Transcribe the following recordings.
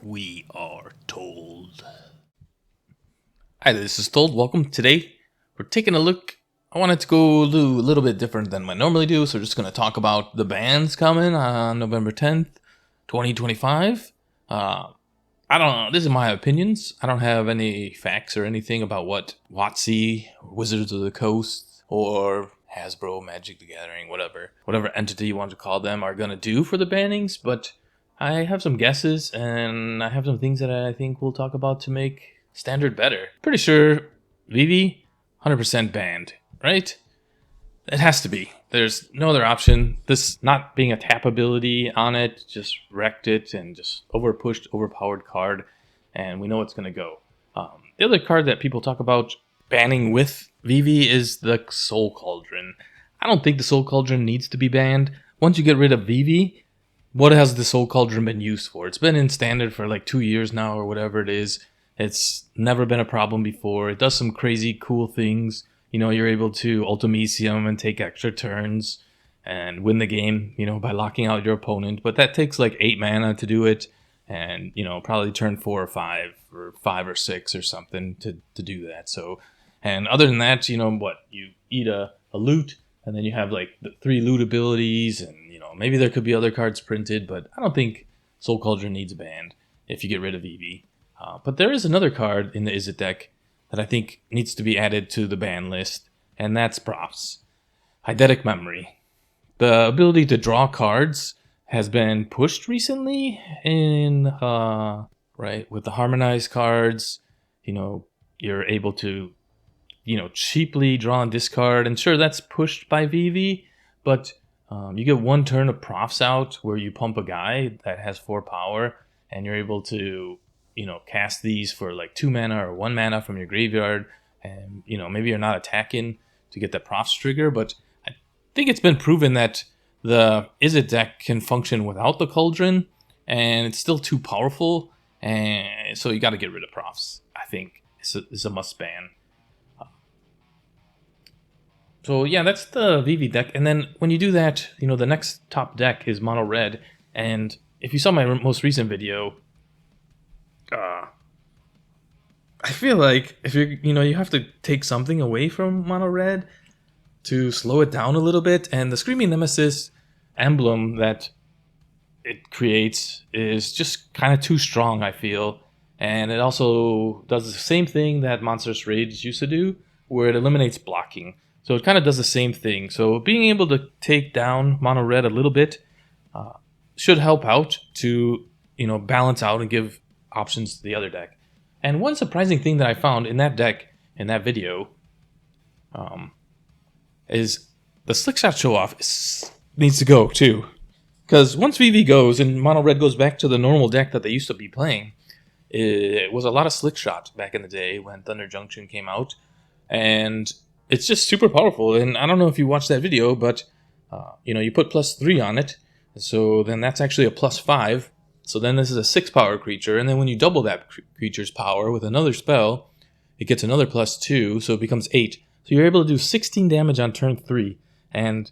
We are told. Hi, this is Told. Welcome. Today, we're taking a look. I wanted to go do a little bit different than I normally do, so we're just going to talk about the bands coming on November 10th, 2025. I don't know. This is my opinions. I don't have any facts or anything about what WotC, Wizards of the Coast, or Hasbro, Magic the Gathering, whatever entity you want to call them, are going to do for the bannings, but I have some guesses, and I have some things that I think we'll talk about to make Standard better. Pretty sure Vivi, 100% banned, right? It has to be. There's no other option. This not being a tap ability on it just wrecked it and just overpowered card, and we know it's going to go. The other card that people talk about banning with Vivi is the Soul Cauldron. I don't think the Soul Cauldron needs to be banned. Once you get rid of Vivi, what has the Soul Cauldron been used for? It's been in Standard for like 2 years now or whatever it is. It's never been a problem before. It does some crazy cool things. You know, you're able to Ultimisium and take extra turns and win the game, you know, by locking out your opponent. But that takes like 8 mana to do it. And, you know, probably turn 4 or 5 or 5 or 6 or something to do that. So, and other than that, you know, what? You eat a loot and then you have like the 3 loot abilities and, you know, maybe there could be other cards printed, but I don't think Soul Cauldron needs a banned if you get rid of Vivi. But there is another card in the Izzet deck that I think needs to be added to the ban list, and that's Props. Eidetic Memory. The ability to draw cards has been pushed recently in, right, with the harmonized cards. You know, you're able to, you know, cheaply draw and discard, and sure, that's pushed by Vivi, but you get 1 turn of Profs out where you pump a guy that has 4 power, and you're able to, you know, cast these for like 2 mana or 1 mana from your graveyard, and, you know, maybe you're not attacking to get that Profs trigger, but I think it's been proven that the Izzet deck can function without the Cauldron, and it's still too powerful, and so you got to get rid of Profs. I think it's a must ban. So yeah, that's the Vivi deck, and then when you do that, you know, the next top deck is Mono Red, and if you saw my most recent video, I feel like if you have to take something away from Mono Red to slow it down a little bit, and the Screaming Nemesis emblem that it creates is just kind of too strong, I feel, and it also does the same thing that Monstrous Rage used to do, where it eliminates blocking. So it kind of does the same thing. So being able to take down Mono Red a little bit should help out to, you know, balance out and give options to the other deck. And one surprising thing that I found in that deck, in that video, is the Slickshot Show-Off needs to go too. Because once Vivi goes and Mono Red goes back to the normal deck that they used to be playing, it was a lot of Slickshot back in the day when Thunder Junction came out. And it's just super powerful. And I don't know if you watched that video, but you know, you put +3 on it. So then that's actually a +5. So then this is a 6 power creature, and then when you double that creature's power with another spell, it gets another +2, so it becomes 8. So you're able to do 16 damage on turn 3. And,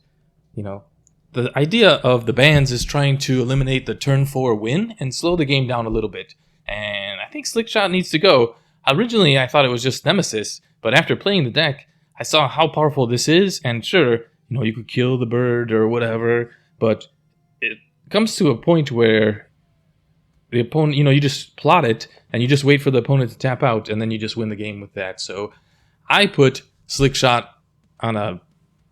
you know, the idea of the bans is trying to eliminate the turn 4 win and slow the game down a little bit. And I think Slickshot needs to go. Originally, I thought it was just Nemesis, but after playing the deck, I saw how powerful this is, and sure, you know, you could kill the bird or whatever, but it comes to a point where the opponent, you know, you just plot it, and you just wait for the opponent to tap out, and then you just win the game with that. So I put Slickshot on a,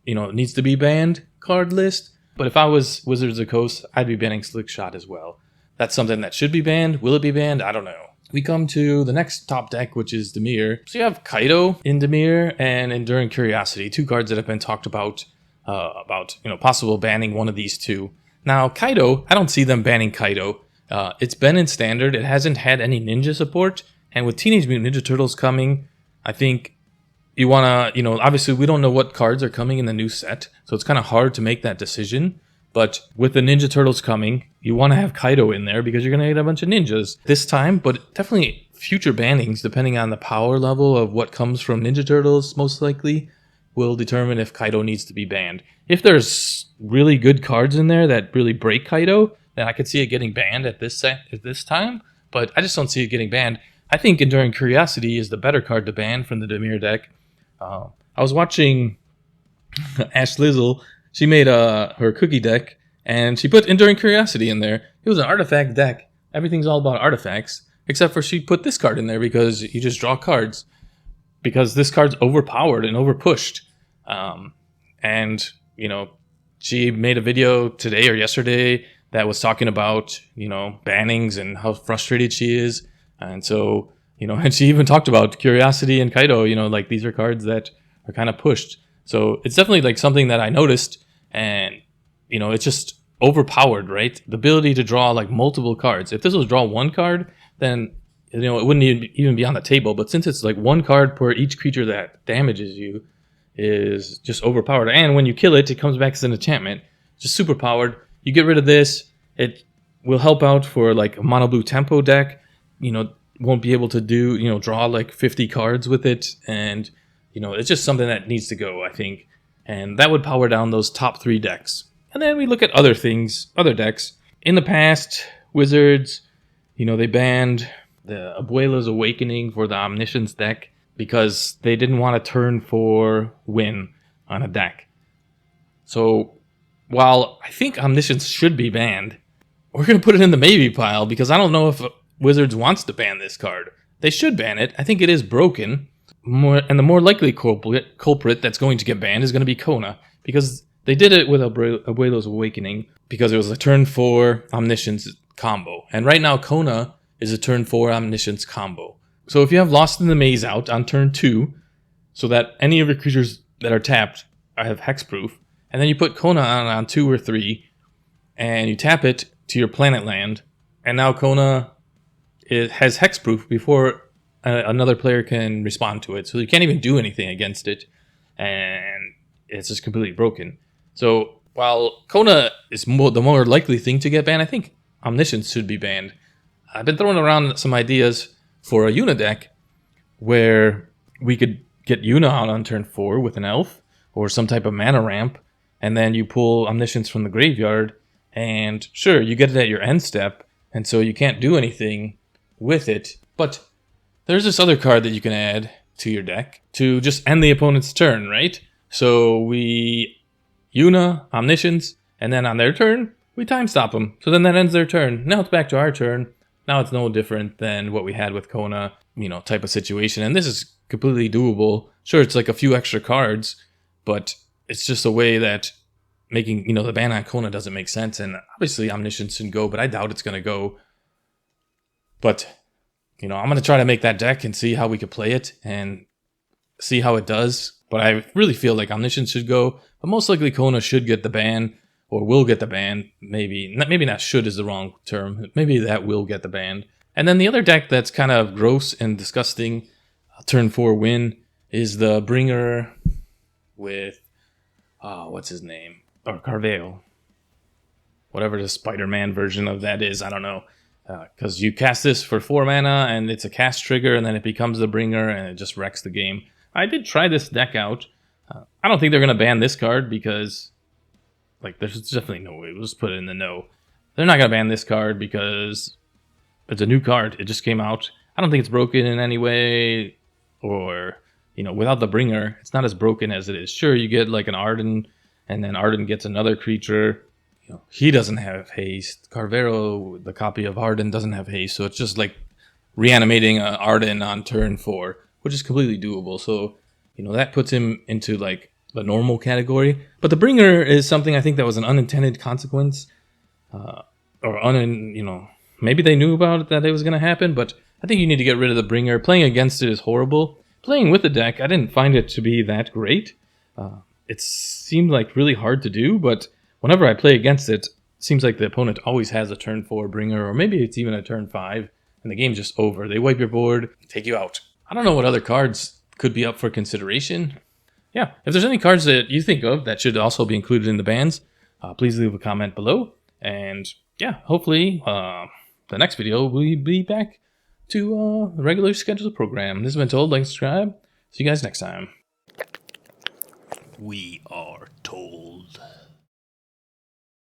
you know, needs to be banned card list, but if I was Wizards of the Coast, I'd be banning Slickshot as well. That's something that should be banned. Will it be banned? I don't know. We come to the next top deck, which is Dimir. So you have Kaido in Dimir and Enduring Curiosity, 2 cards that have been talked about, you know, possible banning one of these 2. Now, Kaido, I don't see them banning Kaido. It's been in Standard. It hasn't had any ninja support. And with Teenage Mutant Ninja Turtles coming, I think you want to, you know, obviously we don't know what cards are coming in the new set. So it's kind of hard to make that decision. But with the Ninja Turtles coming, you want to have Kaido in there because you're going to get a bunch of ninjas this time. But definitely future bannings, depending on the power level of what comes from Ninja Turtles, most likely, will determine if Kaido needs to be banned. If there's really good cards in there that really break Kaido, then I could see it getting banned at this time. but I just don't see it getting banned. I think Enduring Curiosity is the better card to ban from the Dimir deck. I was watching Ash Lizzle. She made her cookie deck, and she put Enduring Curiosity in there. It was an artifact deck. Everything's all about artifacts, except for she put this card in there because you just draw cards. Because this card's overpowered and overpushed. And, you know, she made a video today or yesterday that was talking about, you know, bannings and how frustrated she is. And so, you know, and she even talked about Curiosity and Kaido, you know, like these are cards that are kind of pushed. So it's definitely like something that I noticed, and, you know, it's just overpowered, right? The ability to draw like multiple cards. If this was draw one card, then, you know, it wouldn't even be on the table. But since it's like one card per each creature that damages you, is just overpowered. And when you kill it, it comes back as an enchantment. Just super powered. You get rid of this, it will help out for like a mono blue tempo deck. You know, won't be able to do, you know, draw like 50 cards with it. And, you know, it's just something that needs to go, I think. And that would power down those top 3 decks. And then we look at other things, other decks. In the past, Wizards, you know, they banned the Abuela's Awakening for the Omniscience deck because they didn't want to turn 4 win on a deck. So while I think Omniscience should be banned, we're going to put it in the maybe pile because I don't know if Wizards wants to ban this card. They should ban it. I think it is broken. And the more likely culprit that's going to get banned is going to be Kona, because they did it with Abuela's Awakening because it was a turn 4 Omniscience combo. And right now Kona is a turn 4 Omniscience combo. So if you have Lost in the Maze out on turn 2, so that any of your creatures that are tapped have hexproof, and then you put Kona on 2 or 3, and you tap it to your planet land, and now Kona has hexproof before another player can respond to it. So you can't even do anything against it, and it's just completely broken. So while Kona is the more likely thing to get banned, I think Omniscience should be banned. I've been throwing around some ideas for a Yuna deck where we could get Yuna out on turn 4 with an elf or some type of mana ramp, and then you pull Omniscience from the graveyard, and sure, you get it at your end step, and so you can't do anything with it, but there's this other card that you can add to your deck to just end the opponent's turn, right? So we Yuna, Omniscience, and then on their turn, we time stop them. So then that ends their turn. Now it's back to our turn. Now it's no different than what we had with Kona, you know, type of situation. And this is completely doable. Sure, it's like a few extra cards, but it's just a way that making, you know, the ban on Kona doesn't make sense. And obviously Omniscience should go, but I doubt it's going to go. But, you know, I'm going to try to make that deck and see how we could play it and see how it does. But I really feel like Omniscience should go. But most likely Kona should get the ban, or will get the ban. Maybe not should is the wrong term. Maybe that will get the ban. And then the other deck that's kind of gross and disgusting, turn 4 win, is the Bringer with, what's his name? Or Carveo. Whatever the Spider-Man version of that is, I don't know. Because you cast this for 4 mana, and it's a cast trigger, and then it becomes the Bringer, and it just wrecks the game. I did try this deck out. I don't think they're going to ban this card, because like there's definitely no way. We'll just put it in the no. They're not going to ban this card because it's a new card. It just came out. I don't think it's broken in any way, or, you know, without the Bringer, it's not as broken as it is. Sure, you get like an Arden, and then Arden gets another creature. You know, he doesn't have haste. Carvero, the copy of Arden, doesn't have haste, so it's just like reanimating Arden on turn 4, which is completely doable. So, you know, that puts him into like the normal category. But the Bringer is something I think that was an unintended consequence, you know, maybe they knew about it, that it was going to happen, but I think you need to get rid of the Bringer. Playing against it is horrible. Playing with the deck, I didn't find it to be that great. It seemed like really hard to do, but whenever I play against it, it seems like the opponent always has a turn 4 Bringer, or maybe it's even a turn 5, and the game's just over. They wipe your board, take you out. I don't know what other cards could be up for consideration. Yeah, if there's any cards that you think of that should also be included in the bans, please leave a comment below. And yeah, hopefully the next video we'll be back to the regular scheduled program. This has been Told. Like and subscribe. See you guys next time. We are told.